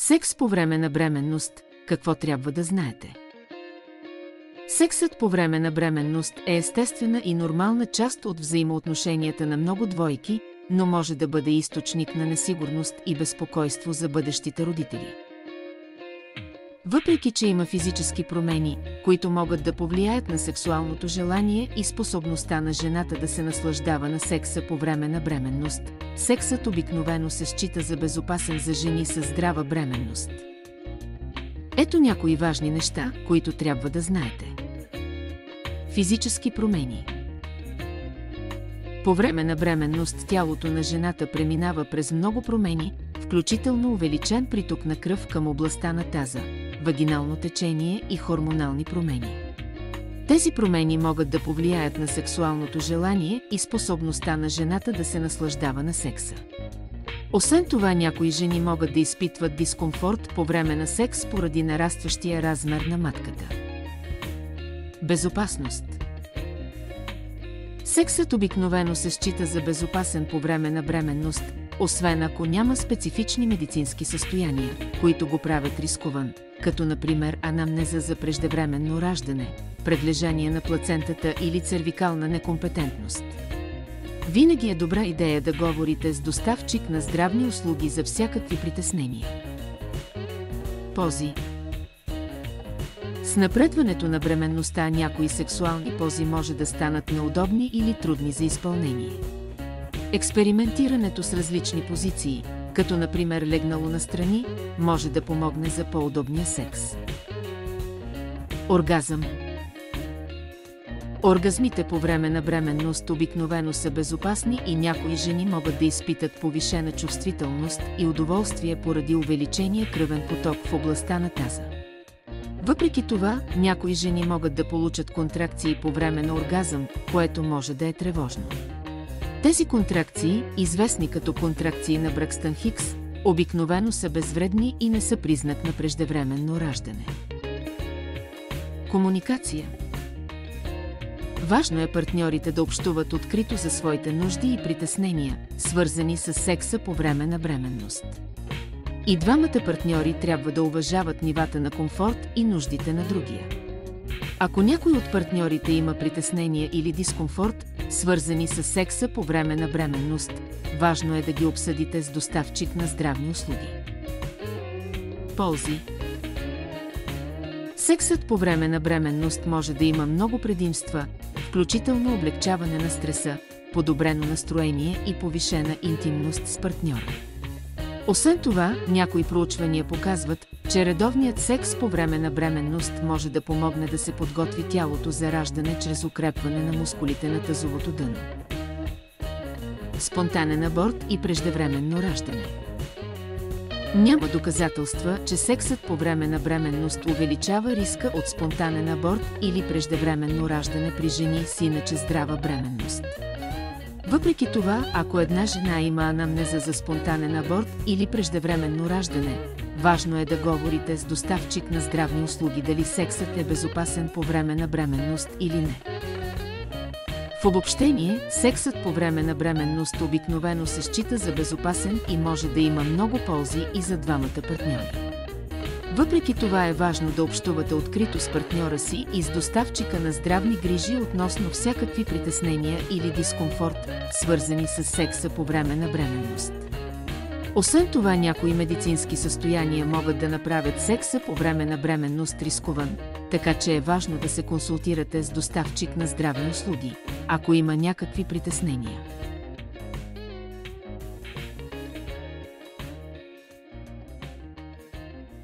Секс по време на бременност – какво трябва да знаете? Сексът по време на бременност е естествена и нормална част от взаимоотношенията на много двойки, но може да бъде източник на несигурност и безпокойство за бъдещите родители. Въпреки че има физически промени, които могат да повлияят на сексуалното желание и способността на жената да се наслаждава на секса по време на бременност, сексът обикновено се счита за безопасен за жени със здрава бременност. Ето някои важни неща, които трябва да знаете. Физически промени. По време на бременност тялото на жената преминава през много промени, включително увеличен приток на кръв към областта на таза, вагинално течение и хормонални промени. Тези промени могат да повлияят на сексуалното желание и способността на жената да се наслаждава на секса. Освен това, някои жени могат да изпитват дискомфорт по време на секс поради нарастващия размер на матката. Безопасност. Сексът обикновено се счита за безопасен по време на бременност, освен ако няма специфични медицински състояния, които го правят рискован, като например анамнеза за преждевременно раждане, предлежание на плацентата или цервикална некомпетентност. Винаги е добра идея да говорите с доставчик на здравни услуги за всякакви притеснения. Пози. С напредването на бременността някои сексуални пози може да станат неудобни или трудни за изпълнение. Експериментирането с различни позиции, като например легнало настрани, може да помогне за по-удобния секс. Оргазъм. Оргазмите по време на бременност обикновено са безопасни и някои жени могат да изпитат повишена чувствителност и удоволствие поради увеличения кръвен поток в областта на таза. Въпреки това, някои жени могат да получат контракции по време на оргазъм, което може да е тревожно. Тези контракции, известни като контракции на Бракстън Хикс, обикновено са безвредни и не са признак на преждевременно раждане. Комуникация. Важно е партньорите да общуват открито за своите нужди и притеснения, свързани с секса по време на бременност. И двамата партньори трябва да уважават нивата на комфорт и нуждите на другия. Ако някой от партньорите има притеснения или дискомфорт, свързани с секса по време на бременност, важно е да ги обсъдите с доставчик на здравни услуги. Ползи. Сексът по време на бременност може да има много предимства, включително облекчаване на стреса, подобрено настроение и повишена интимност с партньора. Освен това, някои проучвания показват, че редовният секс по време на бременност може да помогне да се подготви тялото за раждане чрез укрепване на мускулите на тазовото дъно. Спонтанен аборт и преждевременно раждане. Няма доказателства, че сексът по време на бременност увеличава риска от спонтанен аборт или преждевременно раждане при жени с иначе здрава бременност. Въпреки това, ако една жена има анамнеза за спонтанен аборт или преждевременно раждане, важно е да говорите с доставчик на здравни услуги дали сексът е безопасен по време на бременност или не. В обобщение, сексът по време на бременност обикновено се счита за безопасен и може да има много ползи и за двамата партньори. Въпреки това е важно да общувате открито с партньора си и с доставчика на здравни грижи относно всякакви притеснения или дискомфорт, свързани с секса по време на бременност. Освен това, някои медицински състояния могат да направят секса по време на бременност рискован, така че е важно да се консултирате с доставчик на здравни услуги, ако има някакви притеснения.